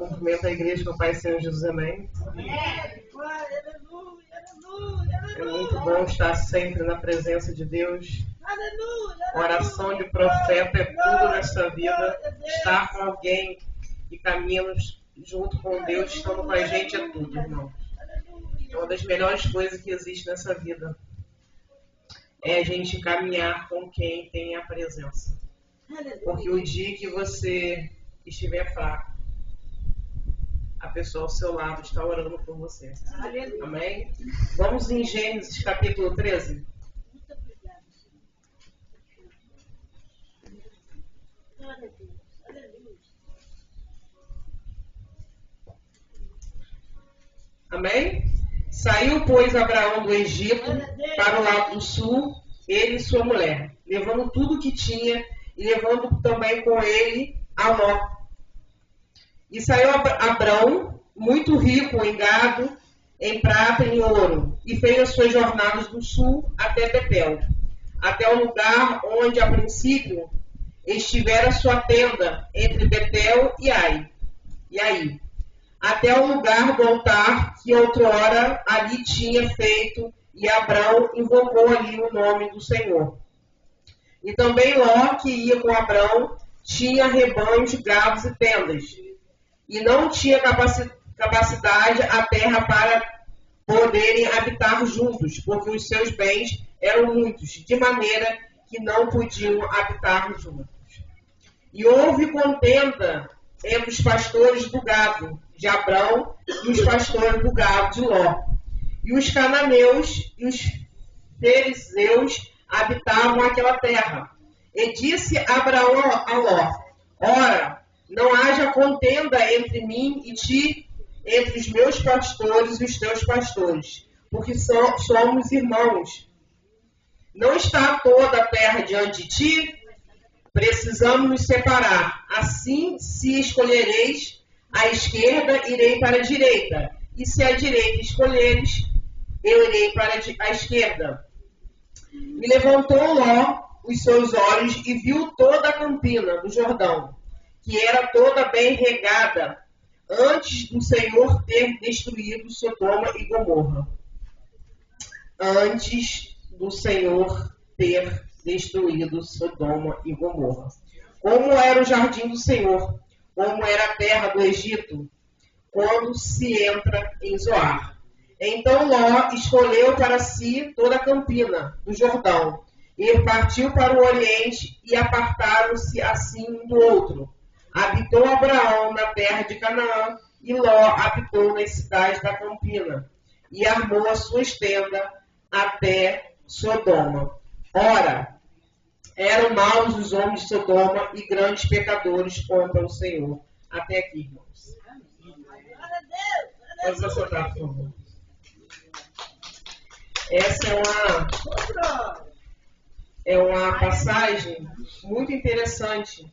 Cumprimento a igreja com o Pai Senhor Jesus, amém. É muito bom estar sempre na presença de Deus. Oração de profeta é tudo nessa vida. Estar com alguém e caminhamos junto com Deus, estando com a gente é tudo, irmão. É uma das melhores coisas que existe nessa vida. É a gente caminhar com quem tem a presença. Porque o dia que você estiver fraco, a pessoa ao seu lado está orando por você. Amém? Vamos em Gênesis capítulo 13. Amém? Saiu, pois, Abraão do Egito para o lado do sul, ele e sua mulher, levando tudo o que tinha e levando também com ele a Ló. E saiu Abrão, muito rico em gado, em prata e em ouro, e fez as suas jornadas do sul até Betel, até o lugar onde, a princípio, estivera sua tenda, entre Betel e Ai, até o lugar do altar que outrora ali tinha feito, e Abrão invocou ali o nome do Senhor. E também Ló, que ia com Abrão, tinha rebanhos, gados e tendas, e não tinha capacidade a terra para poderem habitar juntos, porque os seus bens eram muitos, de maneira que não podiam habitar juntos. E houve contenda entre os pastores do gado de Abrão e os pastores do gado de Ló. E os cananeus e os fariseus habitavam aquela terra. E disse Abraão a Ló: ora, não haja contenda entre mim e ti, entre os meus pastores e os teus pastores, porque somos irmãos. Não está toda a terra diante de ti? Precisamos nos separar. Assim, se escolhereis a esquerda, irei para a direita. E se a direita escolheres, eu irei para a esquerda. E levantou Ló os seus olhos e viu toda a campina do Jordão, que era toda bem regada, antes do Senhor ter destruído Sodoma e Gomorra. Antes do Senhor ter destruído Sodoma e Gomorra. Como era o jardim do Senhor, como era a terra do Egito, quando se entra em Zoar. Então Ló escolheu para si toda a campina do Jordão, e partiu para o oriente, e apartaram-se assim um do outro. Habitou Abraão na terra de Canaã, e Ló habitou nas cidades da campina, e armou as suas tendas até Sodoma. Ora, eram maus os homens de Sodoma e grandes pecadores contra o Senhor. Até aqui, irmãos. Pode se assentar, por favor. Essa é uma passagem muito interessante,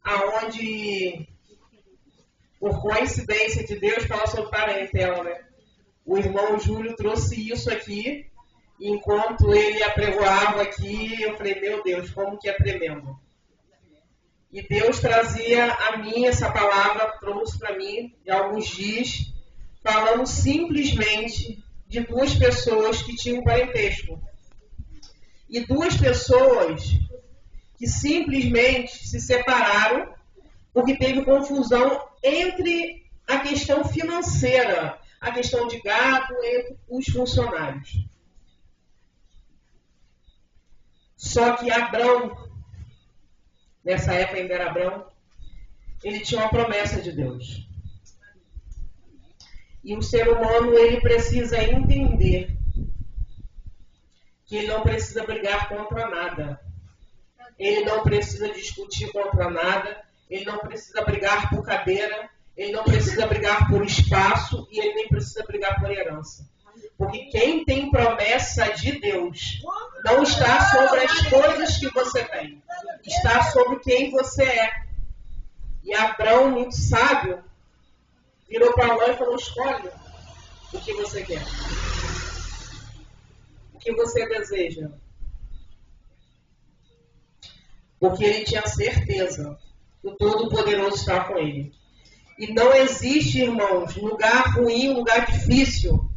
aonde, por coincidência de Deus, fala sobre parentela, né? O irmão Júlio trouxe isso aqui, e enquanto ele apregoava aqui, eu falei, meu Deus, como que é tremendo. E Deus trazia a mim, essa palavra, trouxe para mim, de alguns dias, falando simplesmente de duas pessoas que tinham parentesco. E duas pessoas que simplesmente se separaram porque teve confusão entre a questão financeira, a questão de gado entre os funcionários. Só que Abrão, nessa época ainda era Abrão, ele tinha uma promessa de Deus. E o ser humano, ele precisa entender que ele não precisa brigar contra nada. Ele não precisa discutir contra nada. Ele não precisa brigar por cadeira. Ele não precisa brigar por espaço. E ele nem precisa brigar por herança. Porque quem tem promessa de Deus não está sobre as coisas que você tem. Está sobre quem você é. E Abrão, muito sábio, virou para Ló e falou, escolhe o que você quer. O que você deseja. Porque ele tinha certeza que o Todo-Poderoso está com ele. E não existe, irmãos, lugar ruim, lugar difícil,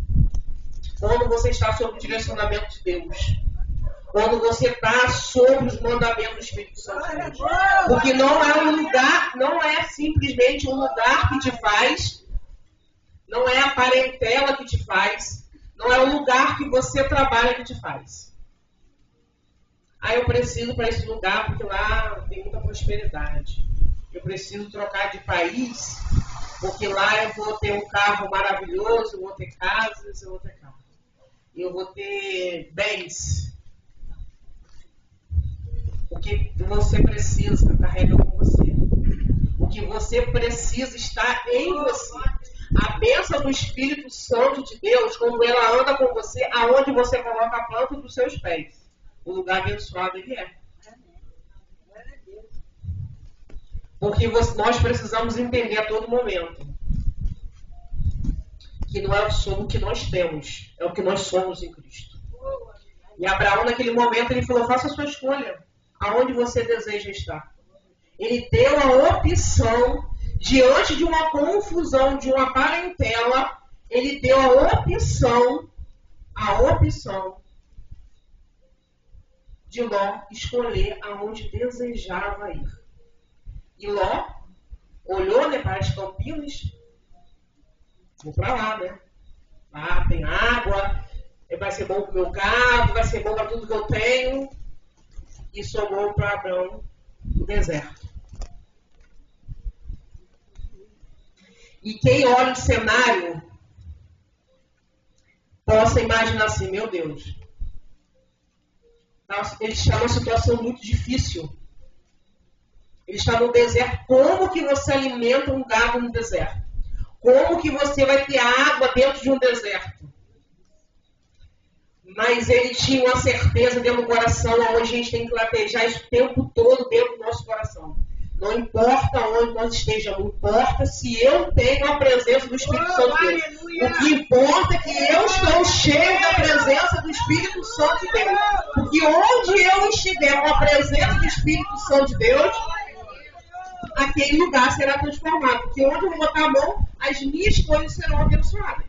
quando você está sob o direcionamento de Deus. Quando você está sob os mandamentos do Espírito Santo de Deus. Porque não é um lugar, não é simplesmente um lugar que te faz, não é a parentela que te faz, não é o lugar que você trabalha que te faz. Ah, eu preciso para esse lugar porque lá tem muita prosperidade. Eu preciso trocar de país porque lá eu vou ter um carro maravilhoso, eu vou ter casas, eu vou ter carro. Eu vou ter bens. O que você precisa carrega com você. O que você precisa está em você. A bênção do Espírito Santo de Deus, quando ela anda com você, aonde você coloca a planta dos seus pés. O lugar abençoado ele é. Porque nós precisamos entender a todo momento que não é o que nós temos, é o que nós somos em Cristo. E Abraão, naquele momento, ele falou, faça a sua escolha. Aonde você deseja estar. Ele deu a opção, diante de uma confusão, de uma parentela, ele deu a opção de Ló escolher aonde desejava ir. E Ló olhou, né, para as campinas, vou para lá, né? Lá tem água, vai ser bom para o meu gado, vai ser bom para tudo que eu tenho. E sobrou para Abraão o deserto. E quem olha o cenário possa imaginar assim, meu Deus, ele está numa situação muito difícil. Ele está no deserto. Como que você alimenta um gado no deserto? Como que você vai ter água dentro de um deserto? Mas ele tinha uma certeza dentro do coração, onde a gente tem que latejar isso o tempo todo dentro do nosso coração. Não importa onde nós estejamos, não importa se eu tenho a presença do Espírito Santo de Deus. O que importa é que eu estou cheio da presença do Espírito Santo de Deus. Porque onde eu estiver com a presença do Espírito Santo de Deus, aquele lugar será transformado. Porque onde eu vou botar a mão, as minhas coisas serão abençoadas.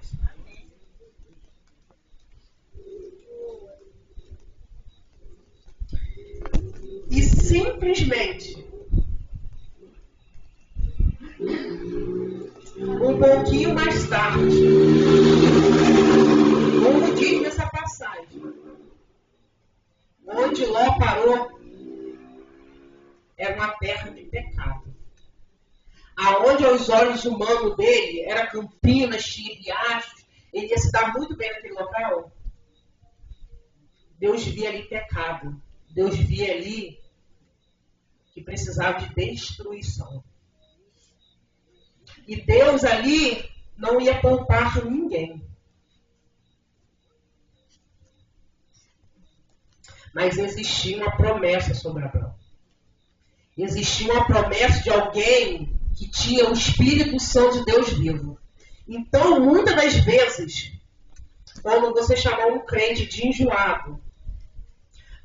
E simplesmente, um pouquinho mais tarde, como diz nessa passagem, onde Ló parou, era uma terra de pecado. Aonde aos olhos humanos dele, era campinas, tinha riachos, ele ia se dar muito bem naquele local. Deus via ali pecado. Deus via ali que precisava de destruição. E Deus ali não ia poupar ninguém. Mas existia uma promessa sobre Abraão. Existia uma promessa de alguém que tinha o Espírito Santo de Deus vivo. Então, muitas das vezes, quando você chamar um crente de enjoado,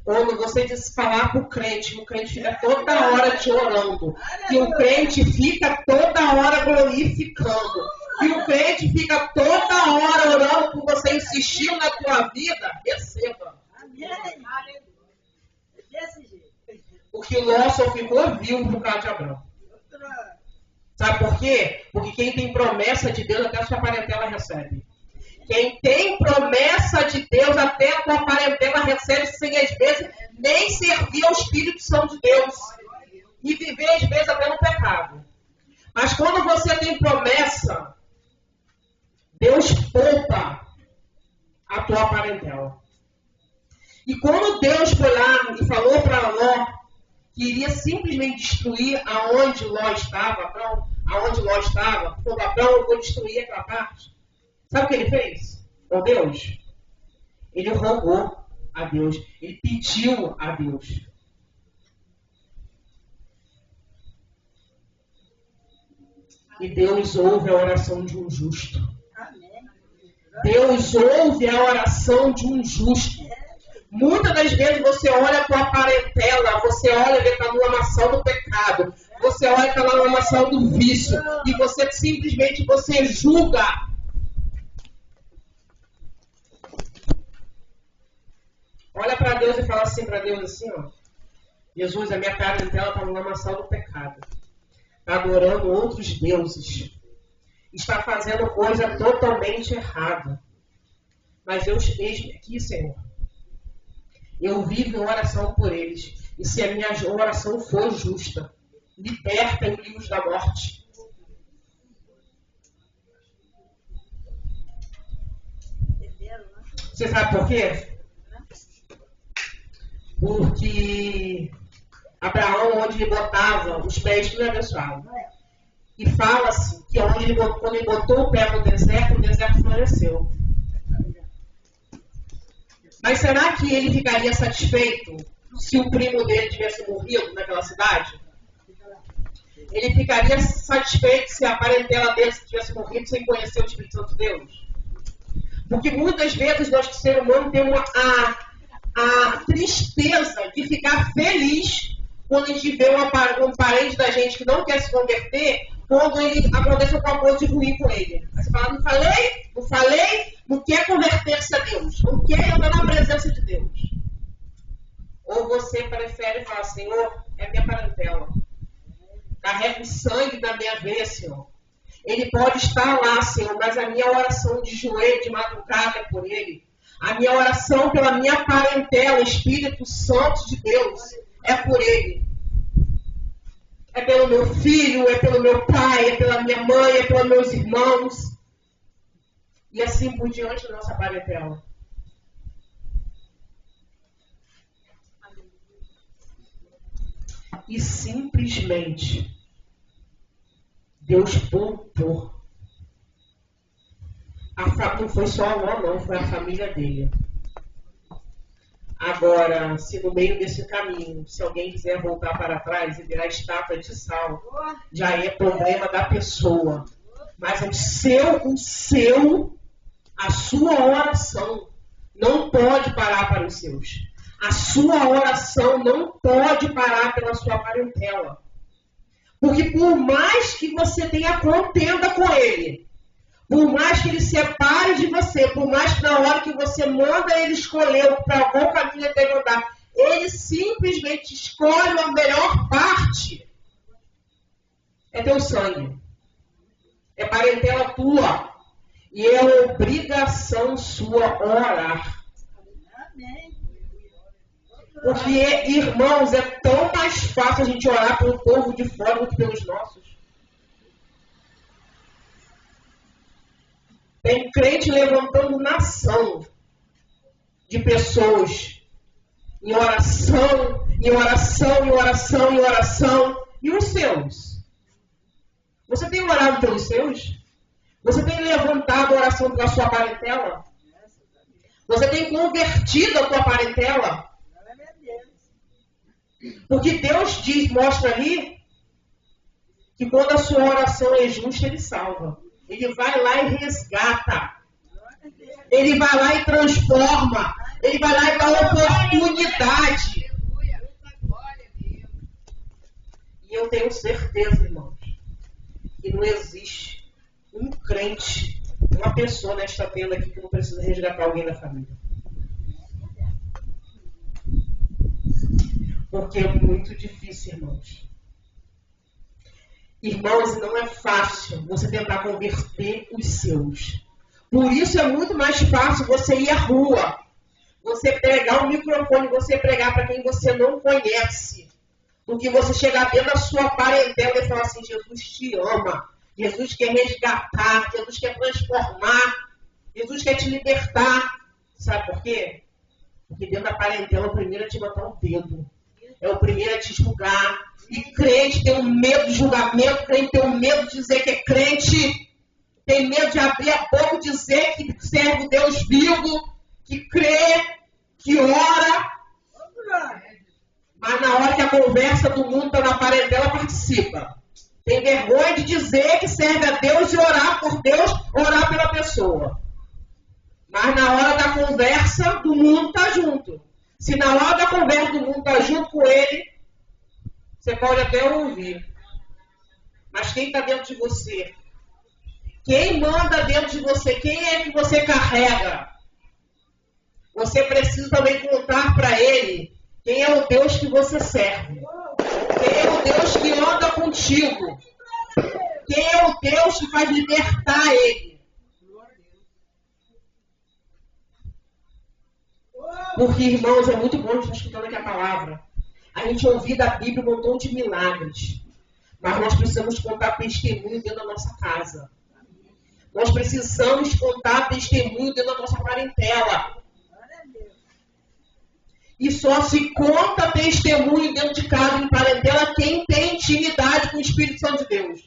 quando você falar para o crente fica toda hora te orando, que o crente fica toda hora glorificando, que o crente fica toda hora orando por você insistir na tua vida, receba. Porque Ló só ficou vivo por causa de Abraão. Sabe por quê? Porque quem tem promessa de Deus, até a sua parentela recebe. Quem tem promessa de Deus, até a tua parentela recebe, sem às vezes nem servir ao Espírito Santo de Deus. E viver às vezes até no pecado. Mas quando você tem promessa, Deus poupa a tua parentela. E quando Deus foi lá e falou para Ló que iria simplesmente destruir aonde Ló estava, Abraão, aonde Ló estava, falou, Abraão, eu vou destruir aquela parte. Sabe o que ele fez com Deus? Ele rogou a Deus. Ele pediu a Deus. E Deus ouve a oração de um justo. Deus ouve a oração de um justo. Muitas das vezes você olha a tua parentela, você olha e vê que está numa maçã do pecado. você olha pela lamação do vício e você simplesmente você julga. Olha para Deus e fala assim para Deus assim, ó. Jesus, a minha parentela está no lamaçal do pecado. Está adorando outros deuses. Está fazendo coisa totalmente errada. Mas eu eis-me aqui, Senhor. Eu vivo em oração por eles. E se a minha oração for justa, liberta e livros da morte. Você sabe por quê? Porque Abraão, onde ele botava os pés, tudo abençoado. E fala-se que quando ele botou o pé no deserto floresceu. Mas será que ele ficaria satisfeito se o primo dele tivesse morrido naquela cidade? Ele ficaria satisfeito se a parentela dele tivesse morrido sem conhecer o Espírito Santo de Deus? Porque muitas vezes nós, ser humano, temos a tristeza de ficar feliz quando a gente vê um parente da gente que não quer se converter, quando ele acontece alguma coisa de ruim com ele. Aí você fala, não falei, não quer converter-se a Deus, não quer entrar na presença de Deus. Ou você prefere falar, Senhor, é minha parentela. Carrega o sangue da minha veia, Senhor. Ele pode estar lá, Senhor, mas a minha oração de joelho, de madrugada é por ele. A minha oração pela minha parentela, Espírito Santo de Deus, é por ele. É pelo meu filho, é pelo meu pai, é pela minha mãe, é pelos meus irmãos. E assim por diante da nossa parentela. E simplesmente Deus poupou. Não foi só a avó, não, foi a família dele. Agora, se no meio desse caminho, se alguém quiser voltar para trás e virar estátua de sal, já é problema da pessoa. Mas a sua oração não pode parar para os seus. A sua oração não pode parar pela sua parentela. Porque por mais que você tenha contenda com ele, por mais que ele separe de você, por mais que na hora que você manda ele escolher para qual caminho ele deve andar, ele simplesmente escolhe a melhor parte. É teu sangue. É parentela tua. E é obrigação sua orar. Porque, irmãos, é tão mais fácil a gente orar pelo povo de fora do que pelos nossos. Tem crente levantando nação de pessoas em oração, em oração, em oração, em oração. E os seus? Você tem orado pelos seus? Você tem levantado a oração pela sua parentela? Você tem convertido a tua parentela? Porque Deus mostra ali que quando a sua oração é justa, Ele salva. Ele vai lá e resgata. Ele vai lá e transforma. Ele vai lá e dá oportunidade. E eu tenho certeza, irmãos, que não existe um crente, uma pessoa nesta tenda aqui que não precisa resgatar alguém da família. Porque é muito difícil, irmãos. Irmãos, não é fácil você tentar converter os seus. Por isso é muito mais fácil você ir à rua, você pegar o microfone, você pregar para quem você não conhece, do que você chegar dentro da sua parentela e falar assim, Jesus te ama, Jesus quer resgatar, Jesus quer transformar, Jesus quer te libertar. Sabe por quê? Porque dentro da parentela, o primeiro é te botar o dedo. É o primeiro a te julgar. E crente tem um medo de julgamento, crente tem um medo de dizer que é crente, tem medo de abrir a boca e dizer que serve o Deus vivo, que crê, que ora. Mas na hora que a conversa do mundo está na parentela, participa. Tem vergonha de dizer que serve a Deus e orar por Deus, orar pela pessoa. Mas na hora da conversa do mundo está junto. Se na hora da conversa do mundo está junto com ele, você pode até ouvir, Mas quem está dentro de você? Quem manda dentro de você? Quem é que você carrega? Você precisa também contar para ele quem é o Deus que você serve. Quem é o Deus que anda contigo. Quem é o Deus que faz libertar ele. Porque, irmãos, é muito bom a gente estar escutando aqui a palavra. A gente ouvir da Bíblia um montão de milagres. Mas nós precisamos contar testemunho dentro da nossa casa. Nós precisamos contar testemunho dentro da nossa parentela. E só se conta testemunho dentro de casa, em parentela, quem tem intimidade com o Espírito Santo de Deus.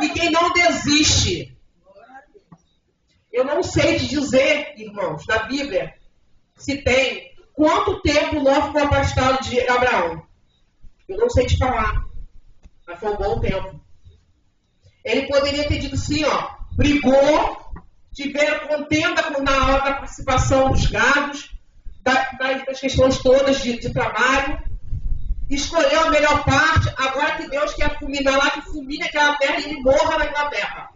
E quem não desiste. Eu não sei te dizer, irmãos, na Bíblia, se tem quanto tempo Ló ficou afastado de Abraão. Eu não sei te falar. Mas foi um bom tempo. Ele poderia ter dito assim, ó. Brigou, tiveram contenda na hora da participação dos gados, das questões todas de trabalho, escolheu a melhor parte, agora que Deus quer fulminar lá, que fulmine aquela terra e ele morra naquela terra.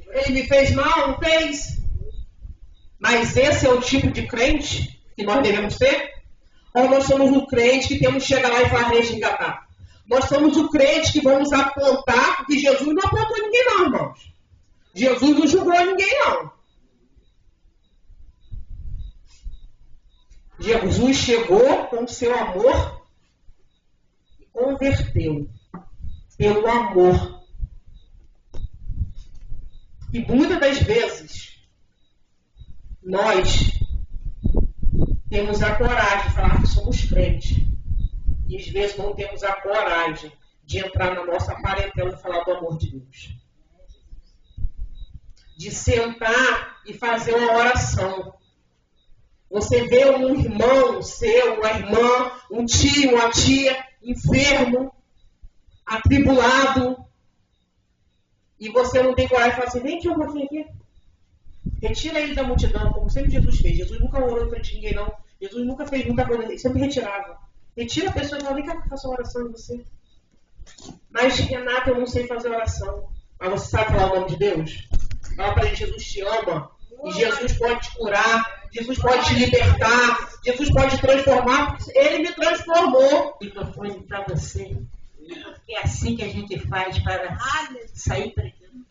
Ele me fez mal? Não fez? Mas esse é o tipo de crente que nós devemos ser? Ou nós somos um crente que temos que chegar lá e falar resgatar? Nós somos o crente que vamos apontar, porque Jesus não apontou ninguém não, irmãos. Jesus não julgou ninguém não. Jesus chegou com o seu amor e converteu pelo amor. E muitas das vezes nós temos a coragem de falar que somos crentes. E às vezes não temos a coragem de entrar na nossa parentela e falar do amor de Deus. De sentar e fazer uma oração. Você vê um irmão seu, uma irmã, um tio, uma tia, enfermo, atribulado, e você não tem coragem de falar assim, vem aqui um pouquinho aqui. Retira ele da multidão, como sempre Jesus fez. Jesus nunca orou em frente de ninguém, não. Jesus nunca fez muita coisa, ele sempre retirava. Retira a pessoa e fala, vem cá que eu faço uma oração em você. Mas, Renata, eu não sei fazer oração. Mas você sabe falar o nome de Deus? Fala para ele, Jesus te ama. E Jesus pode te curar. Jesus pode te libertar. Jesus pode te transformar. Ele me transformou. O microfone para você. Porque é assim que a gente faz para sair pregando.